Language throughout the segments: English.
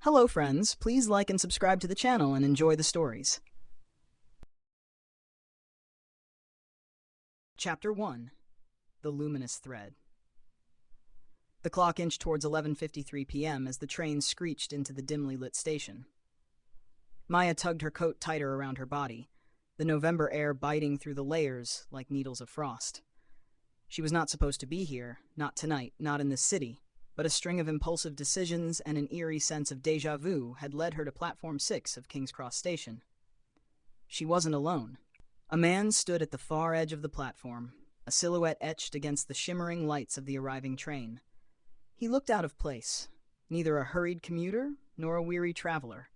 Hello friends, please like and subscribe to the channel and enjoy the stories. Chapter 1. The Luminous Thread. The clock inched towards 11:53 p.m. as the train screeched into the dimly lit station. Maya tugged her coat tighter around her body, the November air biting through the layers like needles of frost. She was not supposed to be here, not tonight, not in this city, but a string of impulsive decisions and an eerie sense of déjà vu had led her to Platform 6 of King's Cross Station. She wasn't alone. A man stood at the far edge of the platform, a silhouette etched against the shimmering lights of the arriving train. He looked out of place, neither a hurried commuter nor a weary traveler.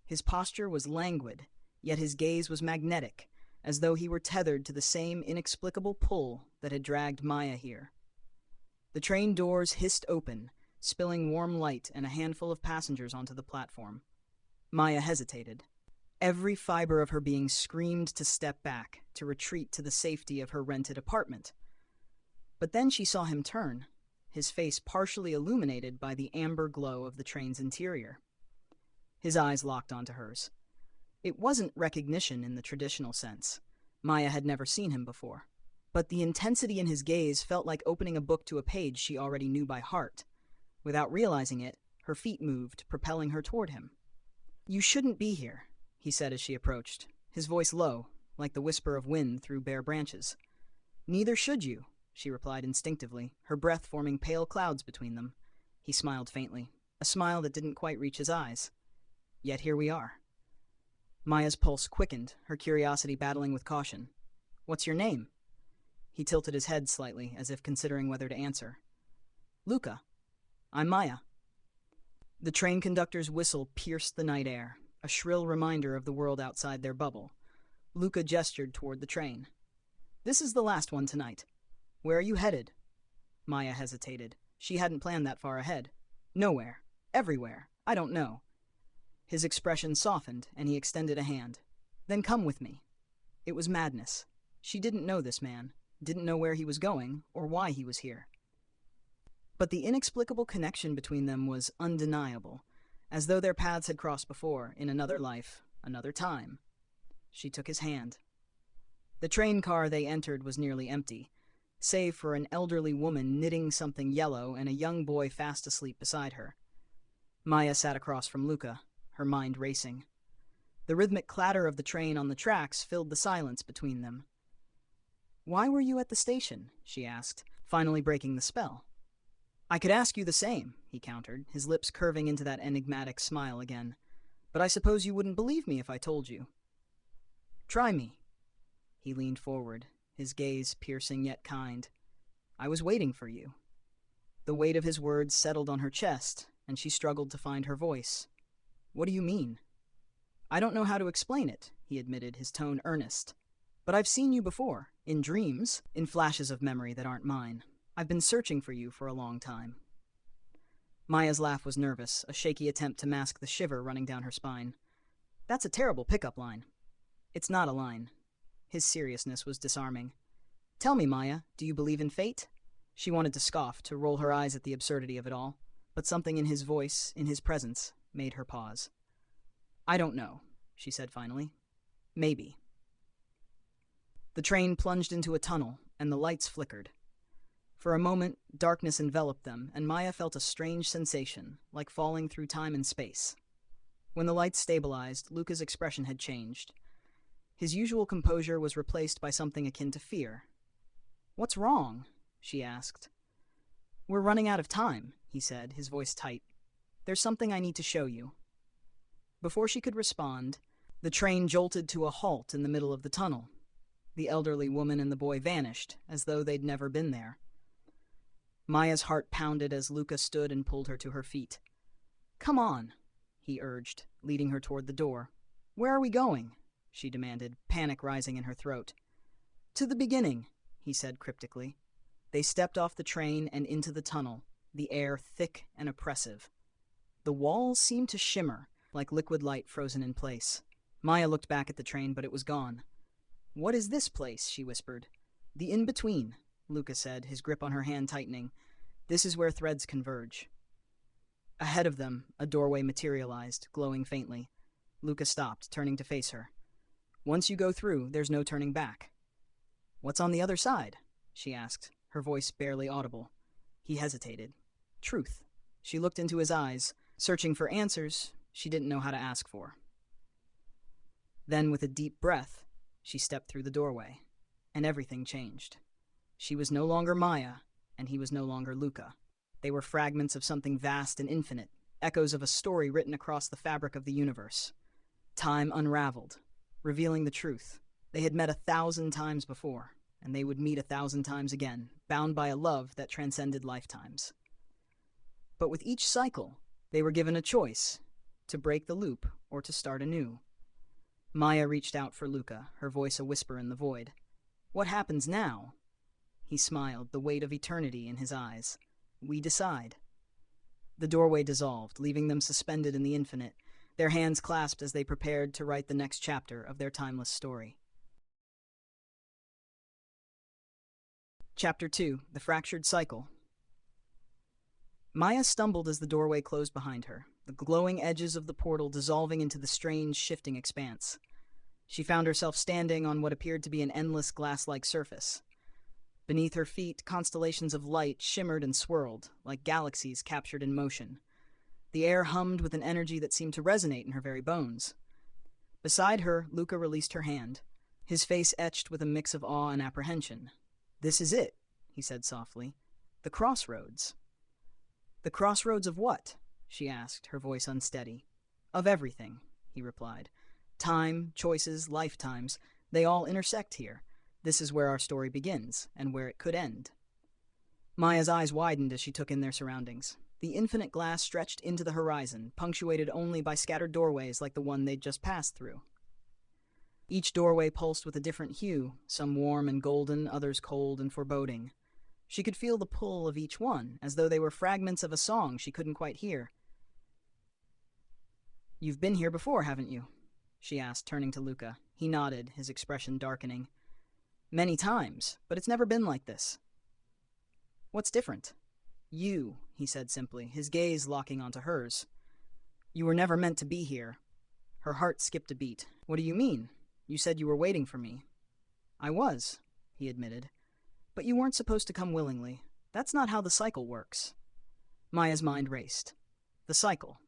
His posture was languid, yet his gaze was magnetic, as though he were tethered to the same inexplicable pull that had dragged Maya here. The train doors hissed open, spilling warm light and a handful of passengers onto the platform. Maya hesitated. Every fiber of her being screamed to step back, to retreat to the safety of her rented apartment. But then she saw him turn, his face partially illuminated by the amber glow of the train's interior. His eyes locked onto hers. It wasn't recognition in the traditional sense. Maya had never seen him before. But the intensity in his gaze felt like opening a book to a page she already knew by heart. Without realizing it, her feet moved, propelling her toward him. "You shouldn't be here," he said as she approached, his voice low, like the whisper of wind through bare branches. "Neither should you," she replied instinctively, her breath forming pale clouds between them. He smiled faintly, a smile that didn't quite reach his eyes. Yet here we are. Maya's pulse quickened, her curiosity battling with caution. "What's your name?" He tilted his head slightly, as if considering whether to answer. "Luca. I'm Maya." The train conductor's whistle pierced the night air, a shrill reminder of the world outside their bubble. Luca gestured toward the train. "This is the last one tonight. Where are you headed?" Maya hesitated. She hadn't planned that far ahead. "Nowhere. Everywhere. I don't know." His expression softened, and he extended a hand. "Then come with me." It was madness. She didn't know this man, didn't know where he was going, or why he was here. But the inexplicable connection between them was undeniable, as though their paths had crossed before, in another life, another time. She took his hand. The train car they entered was nearly empty, save for an elderly woman knitting something yellow and a young boy fast asleep beside her. Maya sat across from Luca, her mind racing. The rhythmic clatter of the train on the tracks filled the silence between them. "Why were you at the station?" she asked, finally breaking the spell. "I could ask you the same," he countered, his lips curving into that enigmatic smile again. "But I suppose you wouldn't believe me if I told you." "Try me." He leaned forward, his gaze piercing yet kind. "I was waiting for you." The weight of his words settled on her chest, and she struggled to find her voice. "What do you mean?" "I don't know how to explain it," he admitted, his tone earnest. "But I've seen you before, in dreams, in flashes of memory that aren't mine. I've been searching for you for a long time." Maya's laugh was nervous, a shaky attempt to mask the shiver running down her spine. "That's a terrible pickup line." "It's not a line." His seriousness was disarming. "Tell me, Maya, do you believe in fate?" She wanted to scoff, to roll her eyes at the absurdity of it all, but something in his voice, in his presence, made her pause. "I don't know," she said finally. "Maybe." The train plunged into a tunnel, and the lights flickered. For a moment, darkness enveloped them, and Maya felt a strange sensation, like falling through time and space. When the lights stabilized, Luca's expression had changed. His usual composure was replaced by something akin to fear. "What's wrong?" she asked. "We're running out of time," he said, his voice tight. "There's something I need to show you." Before she could respond, the train jolted to a halt in the middle of the tunnel. The elderly woman and the boy vanished, as though they'd never been there. Maya's heart pounded as Luca stood and pulled her to her feet. "Come on," he urged, leading her toward the door. "Where are we going?" she demanded, panic rising in her throat. "To the beginning," he said cryptically. They stepped off the train and into the tunnel, the air thick and oppressive. The walls seemed to shimmer, like liquid light frozen in place. Maya looked back at the train, but it was gone. "What is this place?" she whispered. "The in-between," Luca said, his grip on her hand tightening. "This is where threads converge." Ahead of them, a doorway materialized, glowing faintly. Luca stopped, turning to face her. Once you go through, there's no turning back. What's on the other side? She asked, her voice barely audible. He hesitated. Truth. She looked into his eyes, searching for answers she didn't know how to ask for. Then, with a deep breath, she stepped through the doorway, and everything changed. She was no longer Maya, and he was no longer Luca. They were fragments of something vast and infinite, echoes of a story written across the fabric of the universe. Time unraveled, revealing the truth. They had met 1,000 times before, and they would meet 1,000 times again, bound by a love that transcended lifetimes. But with each cycle, they were given a choice, to break the loop or to start anew. Maya reached out for Luca, her voice a whisper in the void. What happens now? He smiled, the weight of eternity in his eyes. We decide. The doorway dissolved, leaving them suspended in the infinite, their hands clasped as they prepared to write the next chapter of their timeless story. Chapter 2: The Fractured Cycle. Maya stumbled as the doorway closed behind her, the glowing edges of the portal dissolving into the strange, shifting expanse. She found herself standing on what appeared to be an endless glass-like surface. Beneath her feet, constellations of light shimmered and swirled, like galaxies captured in motion. The air hummed with an energy that seemed to resonate in her very bones. Beside her, Luca released her hand, his face etched with a mix of awe and apprehension. This is it, he said softly. The crossroads. The crossroads of what? She asked, her voice unsteady. Of everything, he replied. Time, choices, lifetimes, they all intersect here. This is where our story begins, and where it could end. Maya's eyes widened as she took in their surroundings. The infinite glass stretched into the horizon, punctuated only by scattered doorways like the one they'd just passed through. Each doorway pulsed with a different hue, some warm and golden, others cold and foreboding. She could feel the pull of each one, as though they were fragments of a song she couldn't quite hear. You've been here before, haven't you? She asked, turning to Luca. He nodded, his expression darkening. Many times, but it's never been like this. What's different? You, he said simply, his gaze locking onto hers. You were never meant to be here. Her heart skipped a beat. What do you mean? You said you were waiting for me. I was, he admitted. But you weren't supposed to come willingly. That's not how the cycle works. Maya's mind raced. The cycle.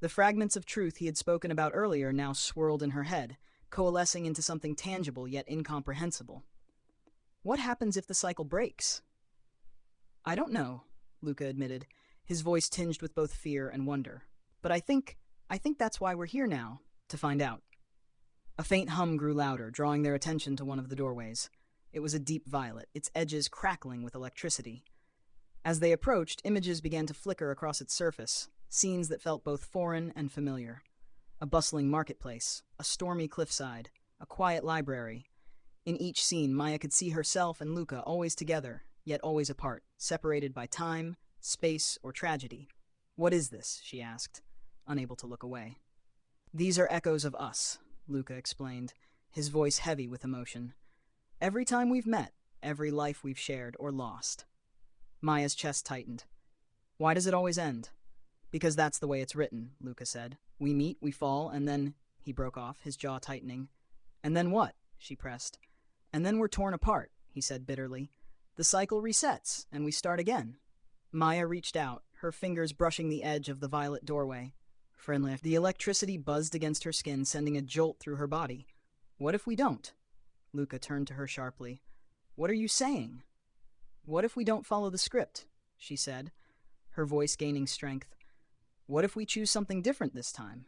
The fragments of truth he had spoken about earlier now swirled in her head, coalescing into something tangible yet incomprehensible. What happens if the cycle breaks? I don't know, Luca admitted, his voice tinged with both fear and wonder. But I think that's why we're here now, to find out. A faint hum grew louder, drawing their attention to one of the doorways. It was a deep violet, its edges crackling with electricity. As they approached, images began to flicker across its surface, scenes that felt both foreign and familiar. A bustling marketplace, a stormy cliffside, a quiet library. In each scene, Maya could see herself and Luca always together, yet always apart, separated by time, space, or tragedy. What is this? She asked, unable to look away. These are echoes of us, Luca explained, his voice heavy with emotion. Every time we've met, every life we've shared or lost. Maya's chest tightened. Why does it always end? Because that's the way it's written, Luca said. We meet, we fall, and then... He broke off, his jaw tightening. And then what? She pressed. And then we're torn apart, he said bitterly. The cycle resets, and we start again. Maya reached out, her fingers brushing the edge of the violet doorway. Friendly. The electricity buzzed against her skin, sending a jolt through her body. What if we don't? Luca turned to her sharply. What are you saying? What if we don't follow the script? She said, her voice gaining strength. What if we choose something different this time?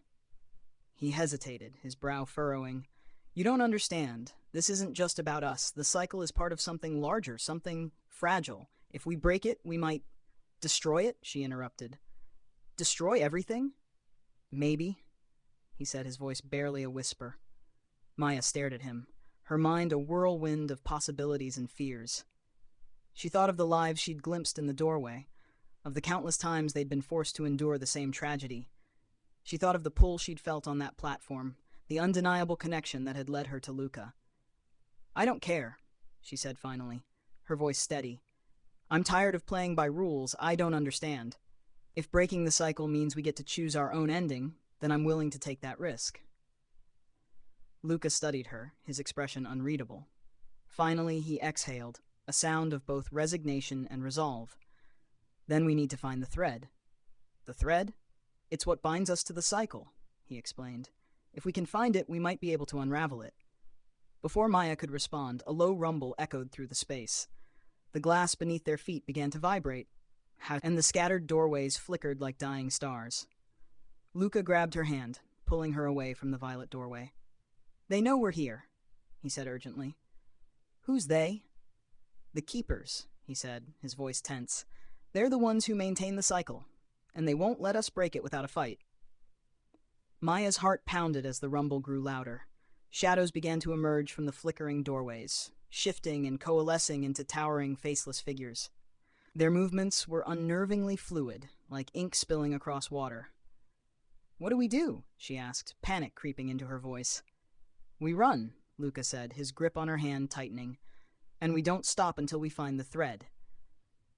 He hesitated, his brow furrowing. You don't understand. This isn't just about us. The cycle is part of something larger, something fragile. If we break it, we might... Destroy it? She interrupted. Destroy everything? Maybe, he said, his voice barely a whisper. Maya stared at him, her mind a whirlwind of possibilities and fears. She thought of the lives she'd glimpsed in the doorway, of the countless times they'd been forced to endure the same tragedy. She thought of the pull she'd felt on that platform, the undeniable connection that had led her to Luca. I don't care, she said finally, her voice steady. I'm tired of playing by rules I don't understand. If breaking the cycle means we get to choose our own ending, then I'm willing to take that risk. Luca studied her, his expression unreadable. Finally, he exhaled, a sound of both resignation and resolve. Then we need to find the thread. The thread? It's what binds us to the cycle, he explained. If we can find it, we might be able to unravel it. Before Maya could respond, a low rumble echoed through the space. The glass beneath their feet began to vibrate, and the scattered doorways flickered like dying stars. Luca grabbed her hand, pulling her away from the violet doorway. They know we're here, he said urgently. Who's they? The keepers, he said, his voice tense. They're the ones who maintain the cycle, and they won't let us break it without a fight. Maya's heart pounded as the rumble grew louder. Shadows began to emerge from the flickering doorways, shifting and coalescing into towering, faceless figures. Their movements were unnervingly fluid, like ink spilling across water. What do we do? She asked, panic creeping into her voice. We run, Luca said, his grip on her hand tightening. And we don't stop until we find the thread.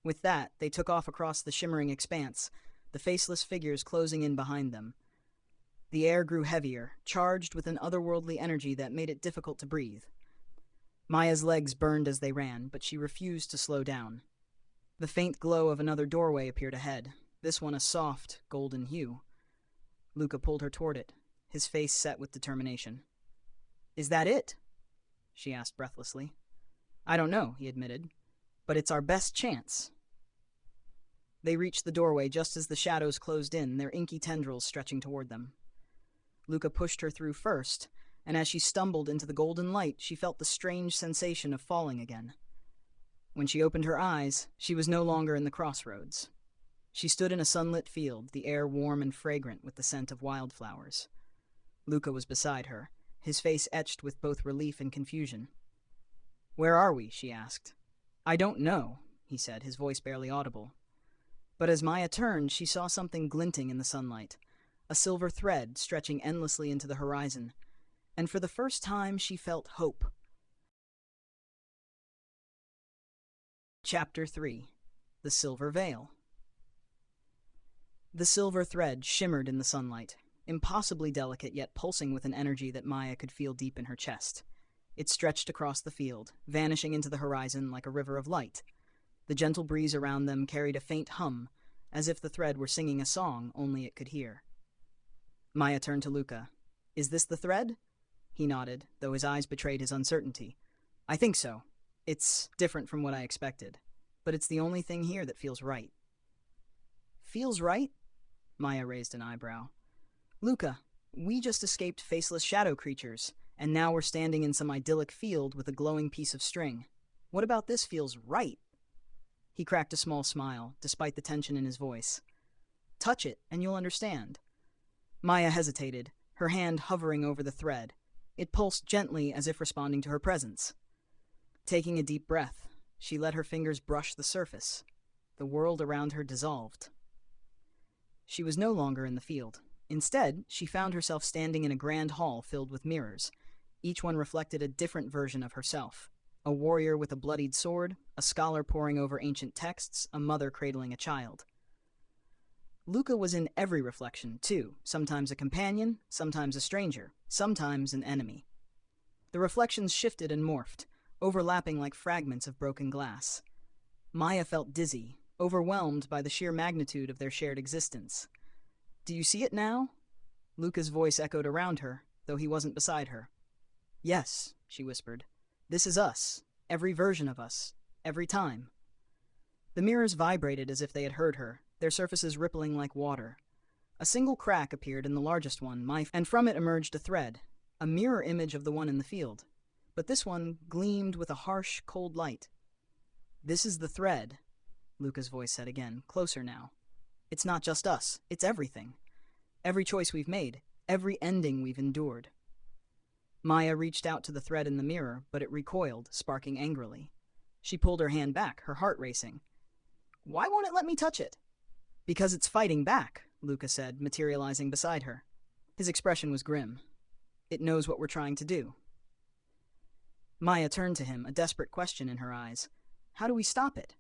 With that, they took off across the shimmering expanse, the faceless figures closing in behind them. The air grew heavier, charged with an otherworldly energy that made it difficult to breathe. Maya's legs burned as they ran, but she refused to slow down. The faint glow of another doorway appeared ahead, this one a soft, golden hue. Luca pulled her toward it, his face set with determination. Is that it? She asked breathlessly. I don't know, he admitted, but it's our best chance. They reached the doorway just as the shadows closed in, their inky tendrils stretching toward them. Luca pushed her through first, and as she stumbled into the golden light, she felt the strange sensation of falling again. When she opened her eyes, she was no longer in the crossroads. She stood in a sunlit field, the air warm and fragrant with the scent of wildflowers. Luca was beside her, his face etched with both relief and confusion. Where are we? She asked. I don't know, he said, his voice barely audible. But as Maya turned, she saw something glinting in the sunlight, a silver thread stretching endlessly into the horizon, and for the first time she felt hope. Chapter 3. The Silver Veil. The silver thread shimmered in the sunlight, impossibly delicate yet pulsing with an energy that Maya could feel deep in her chest. It stretched across the field, vanishing into the horizon like a river of light. The gentle breeze around them carried a faint hum, as if the thread were singing a song only it could hear. Maya turned to Luca. Is this the thread? He nodded, though his eyes betrayed his uncertainty. I think so. It's different from what I expected, but it's the only thing here that feels right. Feels right? Maya raised an eyebrow. Luca, we just escaped faceless shadow creatures, and now we're standing in some idyllic field with a glowing piece of string. What about this feels right? He cracked a small smile, despite the tension in his voice. Touch it, and you'll understand. Maya hesitated, her hand hovering over the thread. It pulsed gently as if responding to her presence. Taking a deep breath, she let her fingers brush the surface. The world around her dissolved. She was no longer in the field. Instead, she found herself standing in a grand hall filled with mirrors. Each one reflected a different version of herself. A warrior with a bloodied sword, a scholar poring over ancient texts, a mother cradling a child. Luca was in every reflection, too, sometimes a companion, sometimes a stranger, sometimes an enemy. The reflections shifted and morphed, overlapping like fragments of broken glass. Maya felt dizzy, overwhelmed by the sheer magnitude of their shared existence. Do you see it now? Luca's voice echoed around her, though he wasn't beside her. Yes, she whispered. This is us, every version of us, every time. The mirrors vibrated as if they had heard her, their surfaces rippling like water. A single crack appeared in the largest one, and from it emerged a thread, a mirror image of the one in the field. But this one gleamed with a harsh, cold light. This is the thread, Luca's voice said again, closer now. It's not just us, it's everything. Every choice we've made, every ending we've endured. Maya reached out to the thread in the mirror, but it recoiled, sparking angrily. She pulled her hand back, her heart racing. Why won't it let me touch it? Because it's fighting back, Luca said, materializing beside her. His expression was grim. It knows what we're trying to do. Maya turned to him, a desperate question in her eyes. How do we stop it?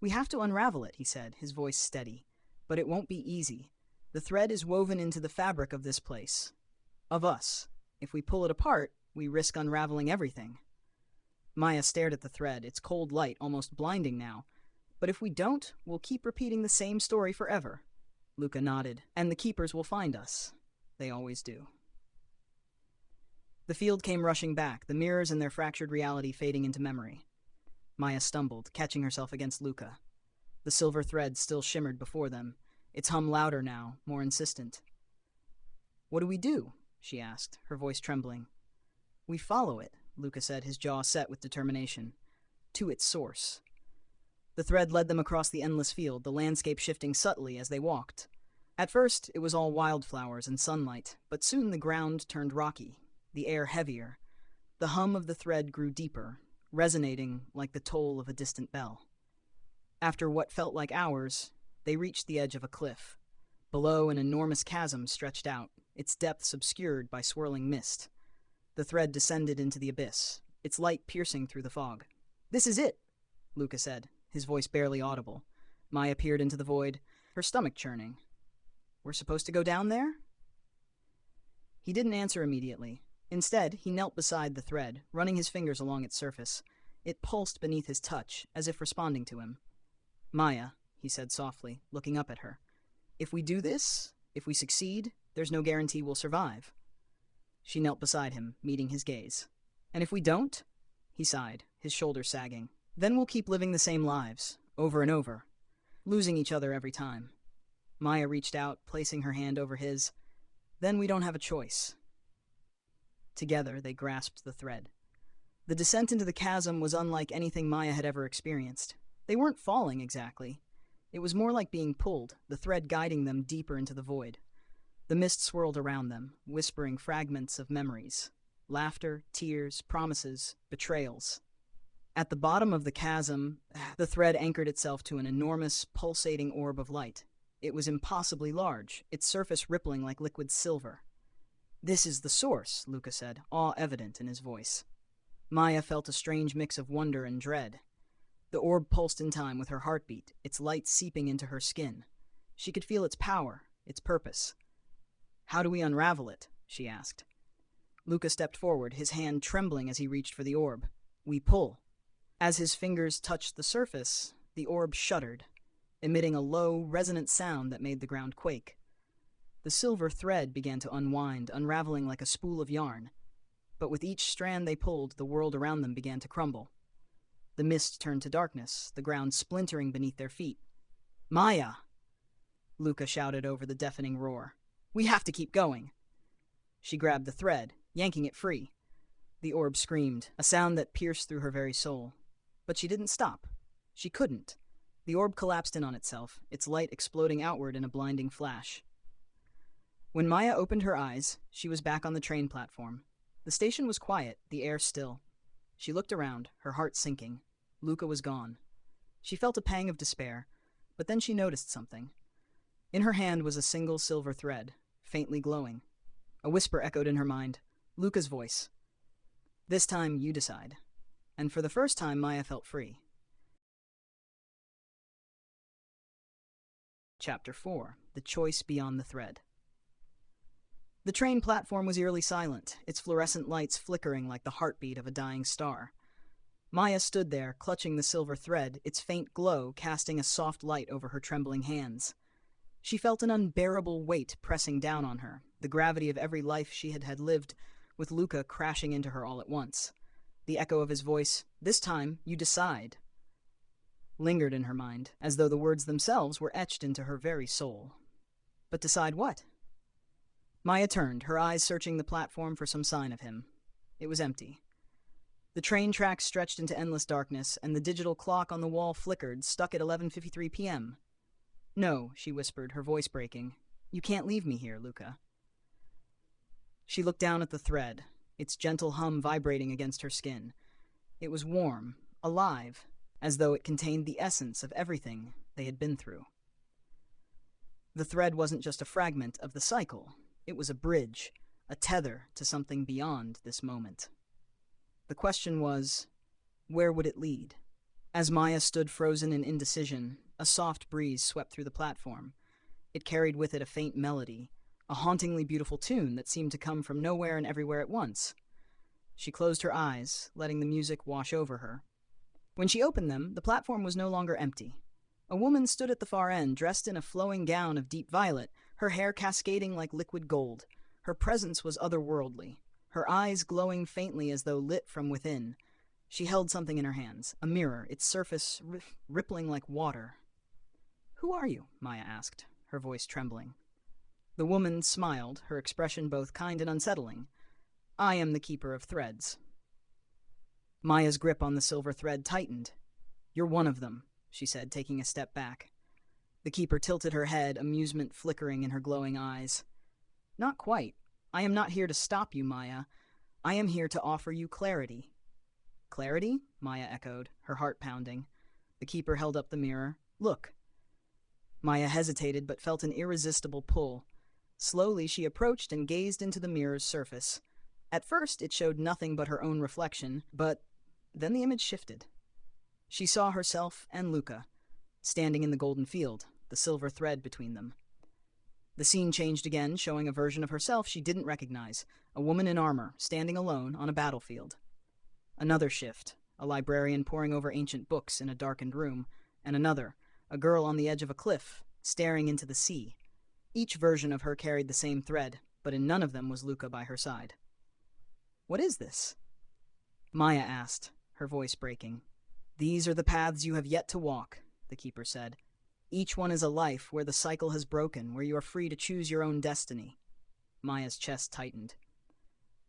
We have to unravel it, he said, his voice steady. But it won't be easy. The thread is woven into the fabric of this place. Of us. If we pull it apart, we risk unraveling everything. Maya stared at the thread, its cold light almost blinding now. But if we don't, we'll keep repeating the same story forever. Luca nodded. And the keepers will find us. They always do. The field came rushing back, the mirrors and their fractured reality fading into memory. Maya stumbled, catching herself against Luca. The silver thread still shimmered before them, its hum louder now, more insistent. "What do we do?" she asked, her voice trembling. "We follow it," Luca said, his jaw set with determination. "To its source." The thread led them across the endless field, the landscape shifting subtly as they walked. At first, it was all wildflowers and sunlight, but soon the ground turned rocky, the air heavier. The hum of the thread grew deeper, resonating like the toll of a distant bell. After what felt like hours, they reached the edge of a cliff. Below, an enormous chasm stretched out, its depths obscured by swirling mist. The thread descended into the abyss, its light piercing through the fog. "This is it," Luca said, his voice barely audible. Maya peered into the void, her stomach churning. "We're supposed to go down there?" He didn't answer immediately. Instead, he knelt beside the thread, running his fingers along its surface. It pulsed beneath his touch, as if responding to him. "Maya," he said softly, looking up at her. "If we do this, if we succeed, there's no guarantee we'll survive." She knelt beside him, meeting his gaze. "And if we don't?" He sighed, his shoulders sagging. "Then we'll keep living the same lives, over and over, losing each other every time." Maya reached out, placing her hand over his. "Then we don't have a choice." Together, they grasped the thread. The descent into the chasm was unlike anything Maya had ever experienced. They weren't falling exactly. It was more like being pulled, the thread guiding them deeper into the void. The mist swirled around them, whispering fragments of memories. Laughter, tears, promises, betrayals. At the bottom of the chasm, the thread anchored itself to an enormous, pulsating orb of light. It was impossibly large, its surface rippling like liquid silver. "This is the source," Luca said, awe evident in his voice. Maya felt a strange mix of wonder and dread. The orb pulsed in time with her heartbeat, its light seeping into her skin. She could feel its power, its purpose. "How do we unravel it?" she asked. Luca stepped forward, his hand trembling as he reached for the orb. "We pull." As his fingers touched the surface, the orb shuddered, emitting a low, resonant sound that made the ground quake. The silver thread began to unwind, unraveling like a spool of yarn. But with each strand they pulled, the world around them began to crumble. The mist turned to darkness, the ground splintering beneath their feet. "Maya!" Luca shouted over the deafening roar. "We have to keep going." She grabbed the thread, yanking it free. The orb screamed, a sound that pierced through her very soul. But she didn't stop. She couldn't. The orb collapsed in on itself, its light exploding outward in a blinding flash. When Maya opened her eyes, she was back on the train platform. The station was quiet, the air still. She looked around, her heart sinking. Luca was gone. She felt a pang of despair, but then she noticed something. In her hand was a single silver thread, faintly glowing. A whisper echoed in her mind, Luca's voice. "This time you decide." And for the first time, Maya felt free. Chapter 4. The Choice Beyond the Thread. The train platform was eerily silent, its fluorescent lights flickering like the heartbeat of a dying star. Maya stood there, clutching the silver thread, its faint glow casting a soft light over her trembling hands. She felt an unbearable weight pressing down on her, the gravity of every life she had lived, with Luca crashing into her all at once. The echo of his voice, "This time, you decide," lingered in her mind, as though the words themselves were etched into her very soul. But decide what? Maya turned, her eyes searching the platform for some sign of him. It was empty. The train tracks stretched into endless darkness, and the digital clock on the wall flickered, stuck at 11:53 p.m. "No," she whispered, her voice breaking. "You can't leave me here, Luca." She looked down at the thread, its gentle hum vibrating against her skin. It was warm, alive, as though it contained the essence of everything they had been through. The thread wasn't just a fragment of the cycle. It was a bridge, a tether to something beyond this moment. The question was, where would it lead? As Maya stood frozen in indecision, a soft breeze swept through the platform. It carried with it a faint melody, a hauntingly beautiful tune that seemed to come from nowhere and everywhere at once. She closed her eyes, letting the music wash over her. When she opened them, the platform was no longer empty. A woman stood at the far end, dressed in a flowing gown of deep violet, her hair cascading like liquid gold. Her presence was otherworldly, her eyes glowing faintly as though lit from within. She held something in her hands, a mirror, its surface rippling like water. "Who are you?" Maya asked, her voice trembling. The woman smiled, her expression both kind and unsettling. "I am the Keeper of Threads." Maya's grip on the silver thread tightened. "You're one of them," she said, taking a step back. The Keeper tilted her head, amusement flickering in her glowing eyes. "Not quite. I am not here to stop you, Maya. I am here to offer you clarity." "Clarity?" Maya echoed, her heart pounding. The Keeper held up the mirror. "Look." Maya hesitated but felt an irresistible pull. Slowly she approached and gazed into the mirror's surface. At first it showed nothing but her own reflection, but then the image shifted. She saw herself and Luca, standing in the golden field, the silver thread between them. The scene changed again, showing a version of herself she didn't recognize, a woman in armor, standing alone on a battlefield. Another shift, a librarian poring over ancient books in a darkened room, and another, a girl on the edge of a cliff, staring into the sea. Each version of her carried the same thread, but in none of them was Luca by her side. "What is this?" Maya asked, her voice breaking. "These are the paths you have yet to walk," the Keeper said. "Each one is a life where the cycle has broken, where you are free to choose your own destiny." Maya's chest tightened.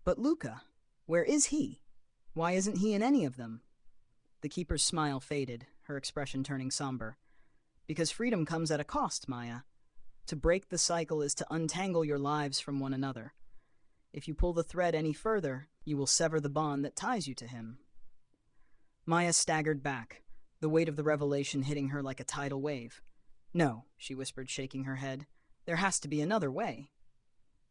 "But Luca, where is he? Why isn't he in any of them?" The Keeper's smile faded, her expression turning somber. "Because freedom comes at a cost, Maya. To break the cycle is to untangle your lives from one another. If you pull the thread any further, you will sever the bond that ties you to him." Maya staggered back, the weight of the revelation hitting her like a tidal wave. "No," she whispered, shaking her head. "There has to be another way."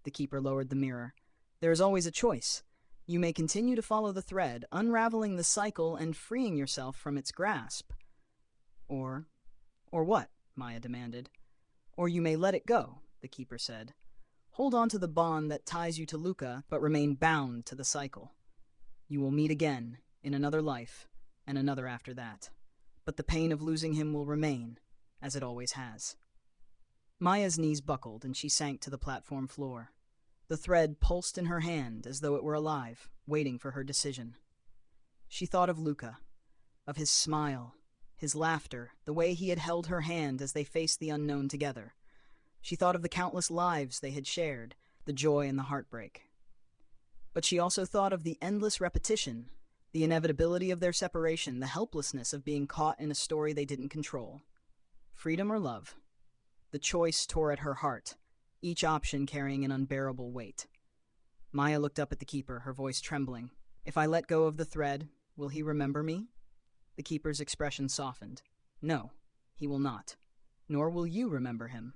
The Keeper lowered the mirror. "There is always a choice. You may continue to follow the thread, unraveling the cycle and freeing yourself from its grasp. Or what?" Maya demanded. "Or you may let it go," the Keeper said. "Hold on to the bond that ties you to Luca, but remain bound to the cycle. You will meet again, in another life, and another after that. But the pain of losing him will remain, as it always has." Maya's knees buckled, and she sank to the platform floor. The thread pulsed in her hand as though it were alive, waiting for her decision. She thought of Luca, of his smile, his laughter, the way he had held her hand as they faced the unknown together. She thought of the countless lives they had shared, the joy and the heartbreak. But she also thought of the endless repetition, the inevitability of their separation, the helplessness of being caught in a story they didn't control. Freedom or love? The choice tore at her heart, each option carrying an unbearable weight. Maya looked up at the Keeper, her voice trembling. "If I let go of the thread, will he remember me?" The Keeper's expression softened. "No, he will not. Nor will you remember him.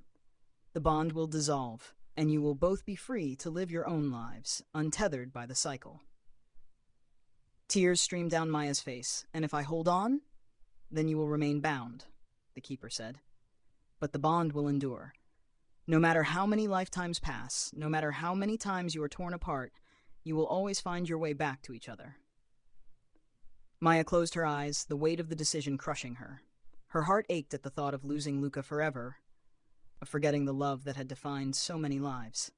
The bond will dissolve, and you will both be free to live your own lives, untethered by the cycle." Tears streamed down Maya's face. "And if I hold on, then you will remain bound," the Keeper said. "But the bond will endure. No matter how many lifetimes pass, no matter how many times you are torn apart, you will always find your way back to each other." Maya closed her eyes, the weight of the decision crushing her. Her heart ached at the thought of losing Luca forever, of forgetting the love that had defined so many lives.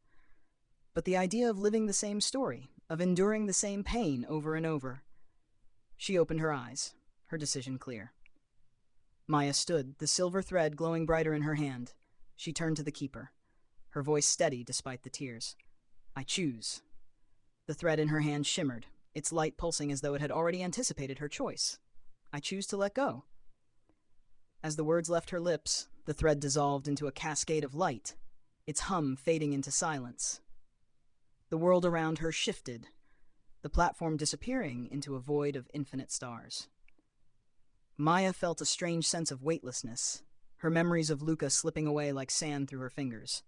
But the idea of living the same story, of enduring the same pain over and over. She opened her eyes, her decision clear. Maya stood, the silver thread glowing brighter in her hand. She turned to the Keeper, her voice steady despite the tears. "I choose." The thread in her hand shimmered, its light pulsing as though it had already anticipated her choice. "I choose to let go." As the words left her lips, the thread dissolved into a cascade of light, its hum fading into silence. The world around her shifted, the platform disappearing into a void of infinite stars. Maya felt a strange sense of weightlessness, her memories of Luca slipping away like sand through her fingers.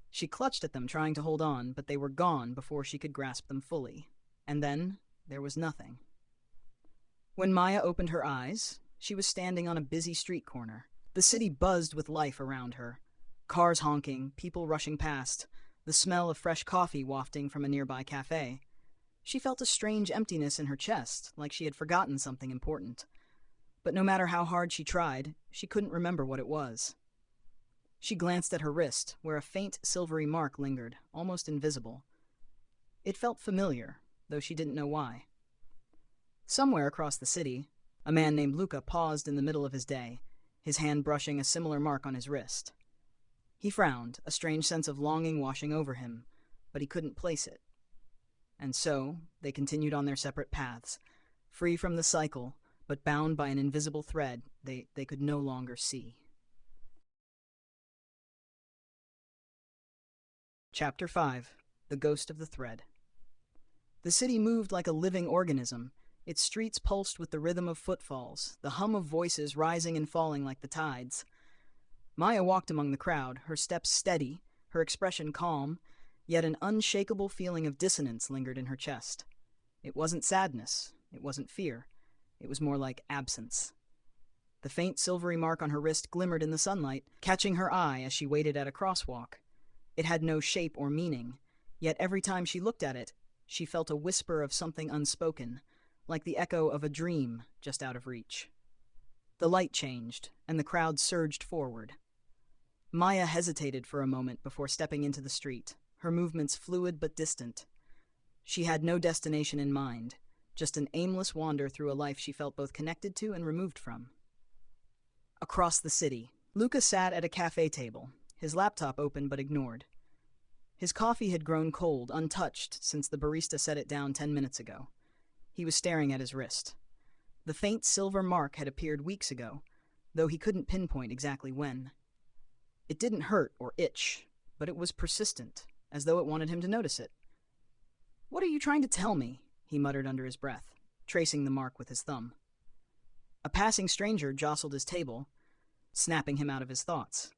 She clutched at them, trying to hold on, but they were gone before she could grasp them fully. And then there was nothing. When Maya opened her eyes, she was standing on a busy street corner. The city buzzed with life around her. Cars honking, people rushing past, the smell of fresh coffee wafting from a nearby cafe. She felt a strange emptiness in her chest, like she had forgotten something important. But no matter how hard she tried, she couldn't remember what it was. She glanced at her wrist, where a faint silvery mark lingered, almost invisible. It felt familiar, though she didn't know why. Somewhere across the city, a man named Luca paused in the middle of his day, his hand brushing a similar mark on his wrist. He frowned, a strange sense of longing washing over him, but he couldn't place it. And so, they continued on their separate paths, free from the cycle, but bound by an invisible thread they could no longer see. Chapter 5. The Ghost of the Thread. The city moved like a living organism. Its streets pulsed with the rhythm of footfalls, the hum of voices rising and falling like the tides. Maya walked among the crowd, her steps steady, her expression calm, yet an unshakable feeling of dissonance lingered in her chest. It wasn't sadness, it wasn't fear, it was more like absence. The faint silvery mark on her wrist glimmered in the sunlight, catching her eye as she waited at a crosswalk. It had no shape or meaning, yet every time she looked at it, she felt a whisper of something unspoken, like the echo of a dream just out of reach. The light changed, and the crowd surged forward. Maya hesitated for a moment before stepping into the street, her movements fluid but distant. She had no destination in mind, just an aimless wander through a life she felt both connected to and removed from. Across the city, Luca sat at a cafe table, his laptop open but ignored. His coffee had grown cold, untouched, since the barista set it down 10 minutes ago. He was staring at his wrist. The faint silver mark had appeared weeks ago, though he couldn't pinpoint exactly when. It didn't hurt or itch, but it was persistent, as though it wanted him to notice it. "What are you trying to tell me?" he muttered under his breath, tracing the mark with his thumb. A passing stranger jostled his table, snapping him out of his thoughts.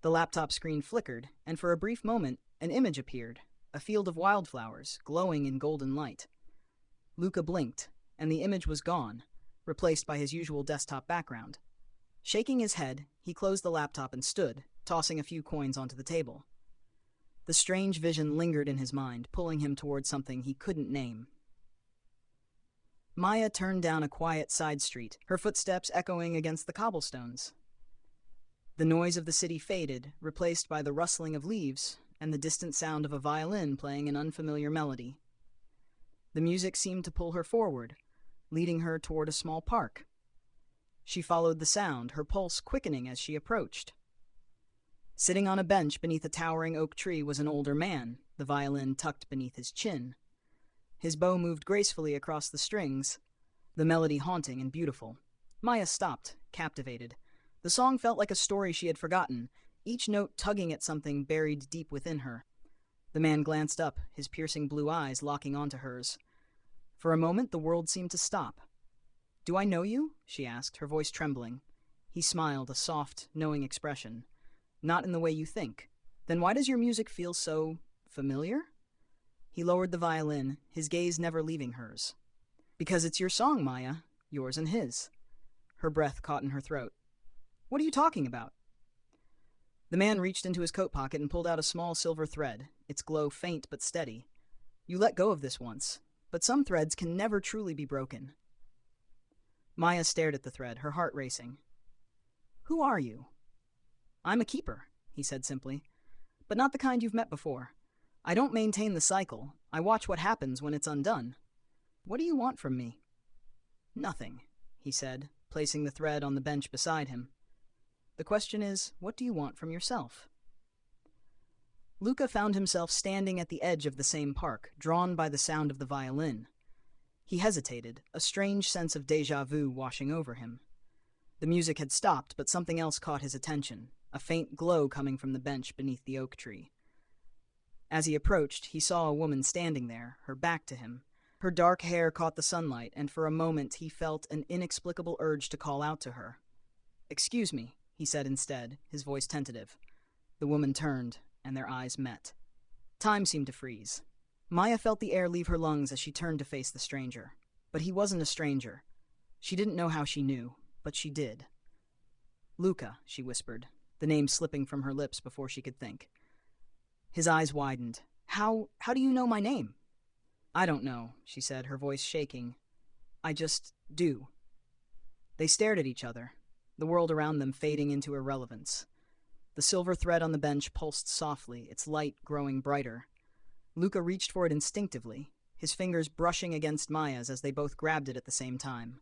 The laptop screen flickered, and for a brief moment, an image appeared, a field of wildflowers, glowing in golden light. Luca blinked, and the image was gone, replaced by his usual desktop background. Shaking his head, he closed the laptop and stood, tossing a few coins onto the table. The strange vision lingered in his mind, pulling him towards something he couldn't name. Maya turned down a quiet side street, her footsteps echoing against the cobblestones. The noise of the city faded, replaced by the rustling of leaves and the distant sound of a violin playing an unfamiliar melody. The music seemed to pull her forward, leading her toward a small park. She followed the sound, her pulse quickening as she approached. Sitting on a bench beneath a towering oak tree was an older man, the violin tucked beneath his chin. His bow moved gracefully across the strings, the melody haunting and beautiful. Maya stopped, captivated. The song felt like a story she had forgotten, each note tugging at something buried deep within her. The man glanced up, his piercing blue eyes locking onto hers. For a moment, the world seemed to stop. "Do I know you?" she asked, her voice trembling. He smiled, a soft, knowing expression. "Not in the way you think. Then why does your music feel so familiar?" He lowered the violin, his gaze never leaving hers. "Because it's your song, Maya, yours and his." Her breath caught in her throat. "What are you talking about?" The man reached into his coat pocket and pulled out a small silver thread, its glow faint but steady. "You let go of this once, but some threads can never truly be broken." Maya stared at the thread, her heart racing. "Who are you?" "I'm a keeper," he said simply, "but not the kind you've met before. I don't maintain the cycle. I watch what happens when it's undone. What do you want from me?" "Nothing," he said, placing the thread on the bench beside him. "The question is, what do you want from yourself?" Luca found himself standing at the edge of the same park, drawn by the sound of the violin. He hesitated, a strange sense of déjà vu washing over him. The music had stopped, but something else caught his attention, a faint glow coming from the bench beneath the oak tree. As he approached, he saw a woman standing there, her back to him. Her dark hair caught the sunlight, and for a moment he felt an inexplicable urge to call out to her. "Excuse me," he said instead, his voice tentative. The woman turned, and their eyes met. Time seemed to freeze. Maya felt the air leave her lungs as she turned to face the stranger. But he wasn't a stranger. She didn't know how she knew, but she did. "Luca," she whispered, the name slipping from her lips before she could think. His eyes widened. How do you know my name? I don't know, she said, her voice shaking. I just do. They stared at each other, the world around them fading into irrelevance. The silver thread on the bench pulsed softly, its light growing brighter. Luca reached for it instinctively, his fingers brushing against Maya's as they both grabbed it at the same time.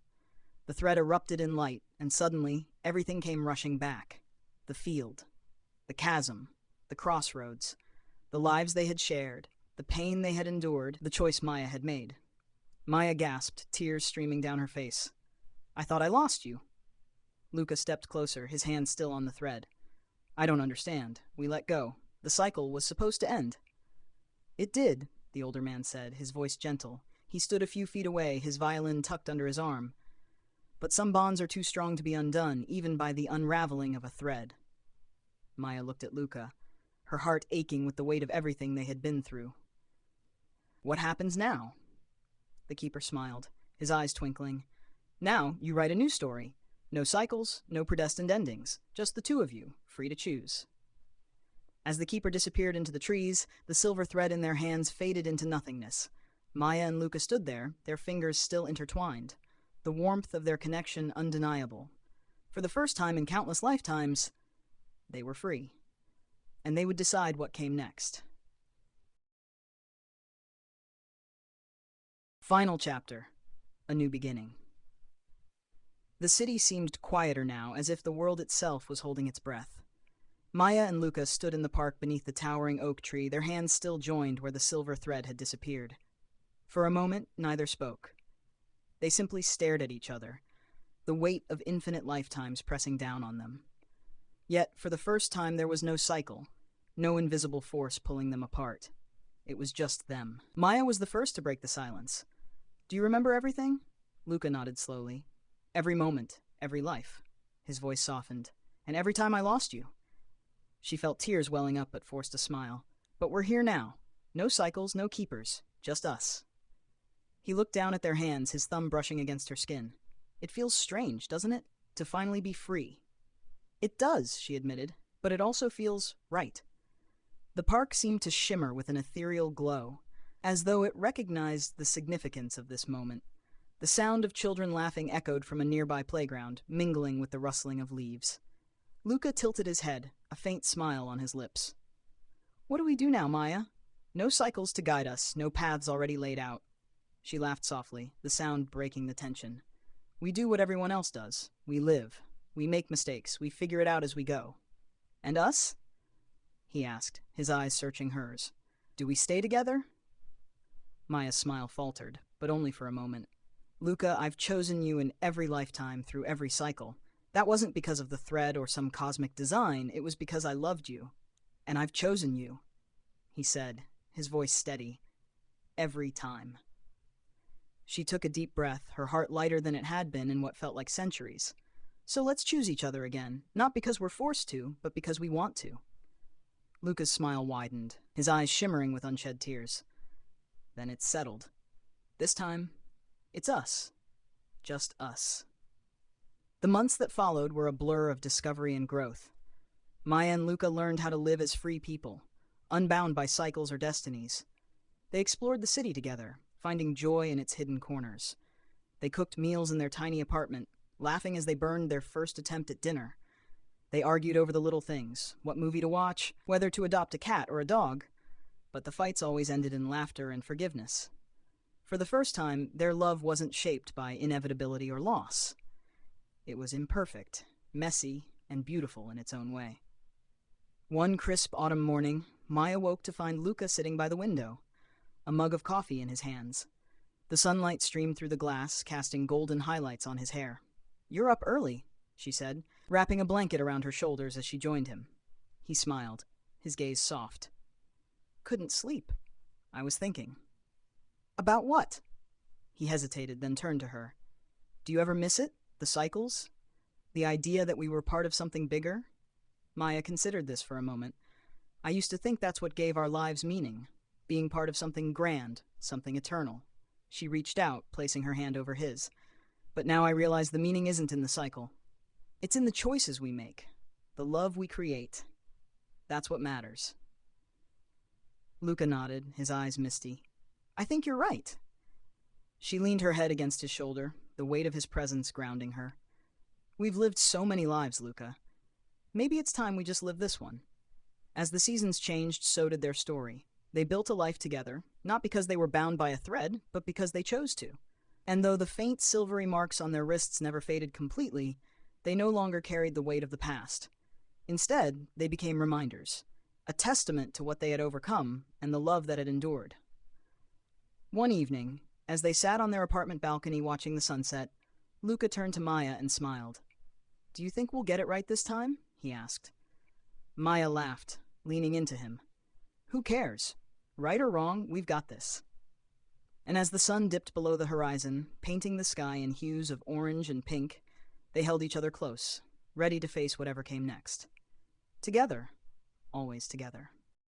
The thread erupted in light, and suddenly, everything came rushing back. The field, the chasm, the crossroads, the lives they had shared, the pain they had endured, the choice Maya had made. Maya gasped, tears streaming down her face. I thought I lost you. Luca stepped closer, his hand still on the thread. I don't understand. We let go. The cycle was supposed to end. It did, the older man said, his voice gentle. He stood a few feet away, his violin tucked under his arm. But some bonds are too strong to be undone, even by the unraveling of a thread. Maya looked at Luca, her heart aching with the weight of everything they had been through. What happens now? The keeper smiled, his eyes twinkling. Now you write a new story. No cycles, no predestined endings, just the two of you, free to choose. As the keeper disappeared into the trees, the silver thread in their hands faded into nothingness. Maya and Luca stood there, their fingers still intertwined, the warmth of their connection undeniable. For the first time in countless lifetimes, they were free. And they would decide what came next. Final chapter. A new beginning. The city seemed quieter now, as if the world itself was holding its breath. Maya and Luca stood in the park beneath the towering oak tree, their hands still joined where the silver thread had disappeared. For a moment, neither spoke. They simply stared at each other, the weight of infinite lifetimes pressing down on them. Yet, for the first time, there was no cycle, no invisible force pulling them apart. It was just them. Maya was the first to break the silence. Do you remember everything? Luca nodded slowly. Every moment, every life. His voice softened. And every time I lost you. She felt tears welling up but forced a smile. But we're here now. No cycles, no keepers. Just us. He looked down at their hands, his thumb brushing against her skin. It feels strange, doesn't it? To finally be free. It does, she admitted, but it also feels right. The park seemed to shimmer with an ethereal glow, as though it recognized the significance of this moment. The sound of children laughing echoed from a nearby playground, mingling with the rustling of leaves. Luca tilted his head, a faint smile on his lips. What do we do now, Maya? No cycles to guide us, no paths already laid out. She laughed softly, the sound breaking the tension. We do what everyone else does. We live. We make mistakes. We figure it out as we go. And us? He asked, his eyes searching hers. Do we stay together? Maya's smile faltered, but only for a moment. Luca, I've chosen you in every lifetime through every cycle. That wasn't because of the thread or some cosmic design, it was because I loved you. And I've chosen you, he said, his voice steady. Every time. She took a deep breath, her heart lighter than it had been in what felt like centuries. So let's choose each other again, not because we're forced to, but because we want to. Luca's smile widened, his eyes shimmering with unshed tears. Then it's settled. This time, it's us. Just us. The months that followed were a blur of discovery and growth. Maya and Luca learned how to live as free people, unbound by cycles or destinies. They explored the city together, finding joy in its hidden corners. They cooked meals in their tiny apartment, laughing as they burned their first attempt at dinner. They argued over the little things, what movie to watch, whether to adopt a cat or a dog. But the fights always ended in laughter and forgiveness. For the first time, their love wasn't shaped by inevitability or loss. It was imperfect, messy, and beautiful in its own way. One crisp autumn morning, Maya woke to find Luca sitting by the window, a mug of coffee in his hands. The sunlight streamed through the glass, casting golden highlights on his hair. You're up early, she said, wrapping a blanket around her shoulders as she joined him. He smiled, his gaze soft. Couldn't sleep. I was thinking. About what? He hesitated, then turned to her. Do you ever miss it? The cycles? The idea that we were part of something bigger? Maya considered this for a moment. I used to think that's what gave our lives meaning, being part of something grand, something eternal. She reached out, placing her hand over his. But now I realize the meaning isn't in the cycle. It's in the choices we make, The love we create. That's what matters. Luca nodded, his eyes misty. I think you're right. She leaned her head against his shoulder, the weight of his presence grounding her. We've lived so many lives, Luca. Maybe it's time we just live this one. As the seasons changed, so did their story. They built a life together, not because they were bound by a thread, but because they chose to. And though the faint silvery marks on their wrists never faded completely, they no longer carried the weight of the past. Instead, they became reminders, a testament to what they had overcome and the love that had endured. One evening, as they sat on their apartment balcony watching the sunset, Luca turned to Maya and smiled. Do you think we'll get it right this time? He asked. Maya laughed, leaning into him. Who cares? Right or wrong, we've got this. And as the sun dipped below the horizon, painting the sky in hues of orange and pink, they held each other close, ready to face whatever came next. Together, always together.